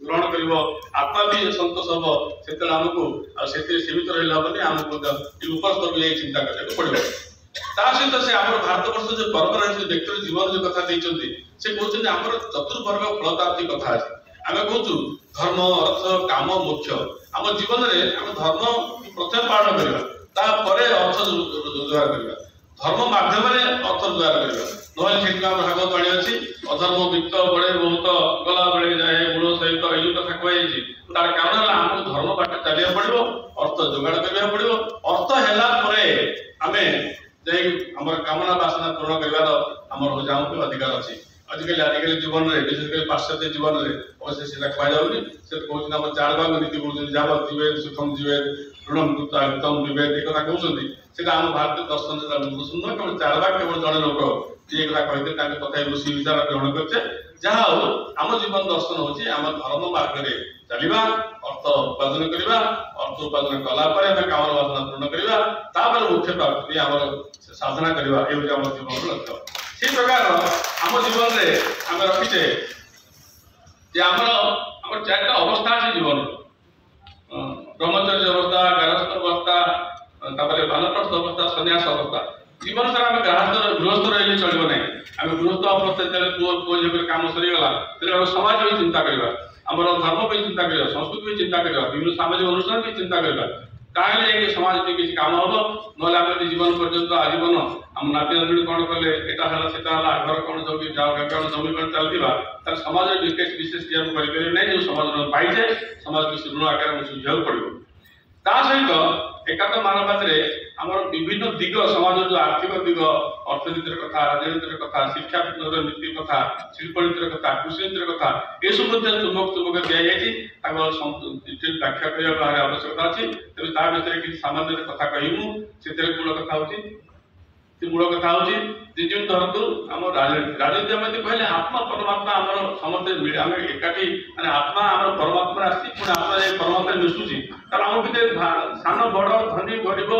ग्रहण कर आत्मा भी संतोष हम से आमको सीमित रही हेनी आमको ऊपर स्तर को चिंता करने पड़ो सहित से आम भारत वर्ष जो परंपरा व्यक्ति जीवन जो कथा से कहते आम चतुर्वर्ग फलताप्ति कथा अच्छे आम कहूँ धर्म अर्थ काम मोक्ष आम जीवन में आम धर्म प्रथम पालन करवा अर्थ रोजगार करवा धर्म माध्यम अर्थ रोजगार करवा नई भागवत बाणी अच्छी अधर्म वित्त बड़े बहुत गला बेले जाए मूल सहित ये कथा कहुई तार कारण है आमको धर्म बाट चलिया पड़ो अर्थ जोगाड़ करा पड़ो अर्थ है आम जामर कामना बासना पूर्ण कर अधिकार अच्छी आजिकल जीवन में विशेषकर पाश्चात्य जीवन में अवश्य से कहुनी से कहते आम चारबाग नीति बोलते जावत जीवे सुखम जीवे ऋणम कृतम विवेद एक कथा कहते से आम भारतीय दर्शन नुह केवल चारबाग केवल जड़े लोक ये कथा कहते कथा ऋषि विचार ग्रहण करते जहाँ हो आम जीवन दर्शन होची आम धर्म मार्ग में चलवा अर्थ उपार्जन करवा अर्थ उपार्जन कलापर काम वासना पूर्ण करवा मुख्य प्राप्ति आम साधना करवा ये आम जीवन लक्ष्य से प्रकार आम जीवन में आम रखीचे आम चार्टा अवस्था अच्छे जीवन ब्रह्मचर्य अवस्था गारस्थ अवस्था बानप्रस्थ अवस्था सन्यास अवस्था जीवन सारा आम गृहस्थ रही चलो ना आम गृहस्थ अवस्था पुओ झील कम सरीगला समाज भी चिंता करवा आम धर्म भी चिंता करवा संस्कृति भी चिंता करवा विभिन्न सामाजिक अनुष्ठान भी चिंता करवा ताकि समाज में किसी काम हम ना जीवन पर्यंत आजीवन आम नाती नाती कौन कले यहाँ घर कौन जमी कौन जमी कौन चलता समाज विशेष करें जो समाज पाइचे समाज को ऋण आकार में सुझा पड़ो सहित एकात मानवाद आम विभिन्न दिग समाज जो आर्थिक दिग अर्थनीतिर कथा राजनीतिर कथा शिक्षा नीति कथा शिल्प नीतिर कथा कृषि नीतिर कथा ये सब चुंबक चुंबक दि जाती व्याख्या करने आवश्यकता अच्छी तेज ता भर किसी सामान्य कथा कहूँ से मूल कथा हूँ मूल कथा हूँ जी धरतु आम राजनीति आम कहले आत्मा परमात्मा आम समस्ते आम एकाठी माने आत्मा आम परमात्मा आसी आत्मा परमात्मा मिशुची तर आम भर सान बड़ धनी गरीब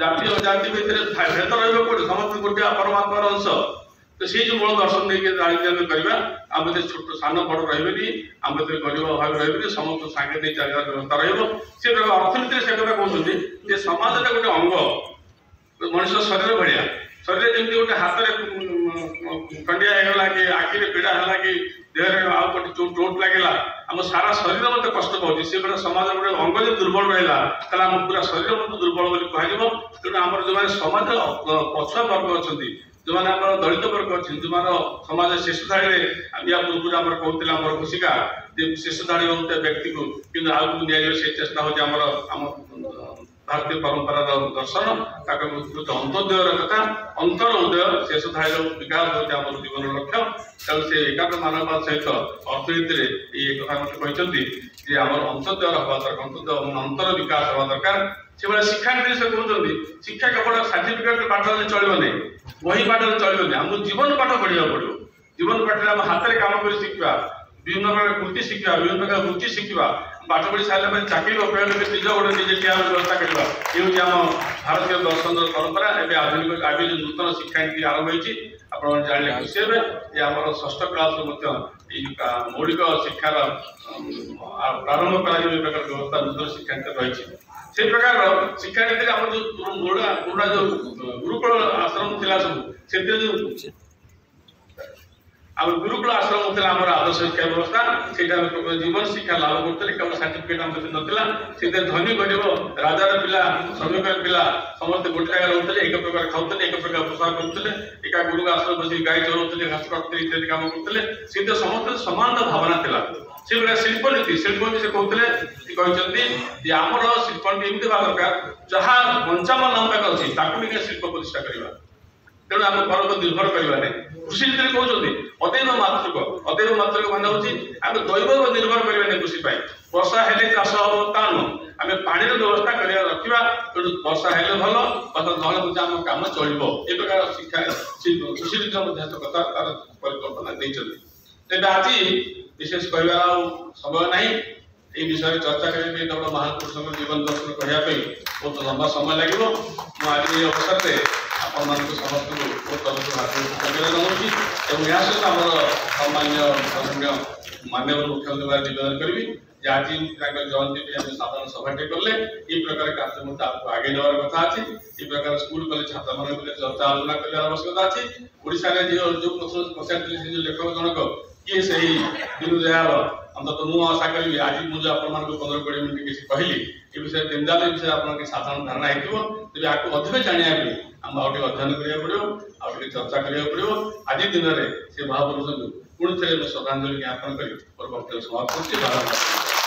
जाति अजाति भितर भेद रही समस्त गोटे परमात्मार अंश तो से जो मूल दर्शन नहीं राजनीति करवा आम छोट सान बड़ रही आम गरीब अभाव रही समस्त सांगे नहीं चलने व्यवस्था रे अर्थनीति से कथा कहते समाज गोटे अंग मनुष्य शरीर भाया शरीर जमी गोटे हाथ में खंडिया होगा कि आखिरे पीड़ा है कि देह आउट चोट लगे आम सारा शरीर मत कष्ट पाँच से गोटे समाज गोटे अंग जो दुर्बल रहा आम पूरा शरीर मत दुर्बल कह तेणु आम जो समाज पछुआ वर्ग अच्छा जो मैंने दलित वर्ग अच्छे जो समाज शेष धाड़ी या पूर्व आम कहते आम घोषिका शेष धाड़ी होता व्यक्ति को कि आगे नि चेष्टा हो भारतीय परंपरार दर्शन अंत्योदय कथा अंतर उदय शेष धाड़ी विकास होता आम जीवन लक्ष्य तेणु से एकात्म मानववाद सहित अर्थनीति ये कथा मत कहते आम अंत्योदय हवा दरकार अंत्योदय अंतर विकास हवा दरकार से शिक्षा नीति से कहते शिक्षा केवल सर्टिफिकेट पाठ चलो ना बही पाठ चलो ना आमको जीवन पाठ पढ़ा पड़ो जीवन पाठ आम हाथ में कम कर शिखा विभिन्न प्रकार कृति शिखा विभिन्न प्रकार वृत्ति शिखा पाठ पढ़ी सारे चाकरी अपेक्षा निज गोटे निजे ठिया व्यवस्था करवा ये आम भारतीय दर्शन परंपरा एवं आधुनिक आज जो नूतन शिक्षा नीति आरंभ होती आप जानले खुशी हे ये आम षष्ठ क्लास मौलिक शिक्षार प्रारंभ कर व्यवस्था नूतन शिक्षा नीति रही से प्रकार शिक्षा नीति आम जो पुराना जो गुरुकुल आश्रम थी सब से गुरुकुल आश्रम थे आम आदर्श शिक्षा व्यवस्था से जीवन शिक्षा लाभ करते केवल सर्टिफिकेट आम नाला से धनी गरीब राजार पिला श्रमिक पिला समस्त गोटे जगह रोते एक प्रकार खाते एक प्रकार पोषाक करते एका गुरु आश्रम बस गाई चलाते घास काटते इत्यादि कम करते से समस्त समान भावना था से गोटे शिल्प नीति से कहते आमर शिल्प नीति एमती हवा दरकार जहाँ पंचामन नाम अच्छी ताकू शिल्प प्रतिष्ठा करवा तेणु आम पर निर्भर करवा कृषि नीति कहते अदैव मातृक मान हूँ आम दैव निर्भर करवा कृषि वर्षा हेले चाष हम ता नुह आम पानी व्यवस्था कर रखा तेणु वर्षा हेले भल कथा ना आम कम चलो ये प्रकार शिक्षा कृषि नीति कथा तार परिकल्पना तेज आज विशेष कहवार समय ना ये विषय चर्चा करने महापुरुषों जीवन दर्शन कहवाई बहुत लंबा समय लगे आज ये अवसर में आपण समस्त को बहुत तरफ हार्दिक शुभकामना जनाऊँगी और यहाँ सहित आम सामान्य माननीय मुख्यमंत्री निवेदन करी जे आज जयंती भी साधारण सभाटे कले ये प्रकार कार्य मत आपको आगे नवार कथा अच्छी ये प्रकार स्कूल कॉलेज छात्र मान चर्चा आलोचना कर आवश्यकता अच्छी ओडिशा रे जो प्रश्न पचार लेखक जनक किए से दीनदयाल अंततः मु आशा करी आज मुझे आपण 15-20 मिनट किसी कहली ये विषय दीनदयाल विषय आपन साधारण धारणा हेतु तेज आपको अधिक जानिया भी हम आउटे अध्ययन करिया पड़ो आउटे चर्चा करिया पड़ो आज दिन रे से महापुरुष को पुणी थे श्रद्धांजलि ज्ञापन करी और वक्तव्य समाप्त करते।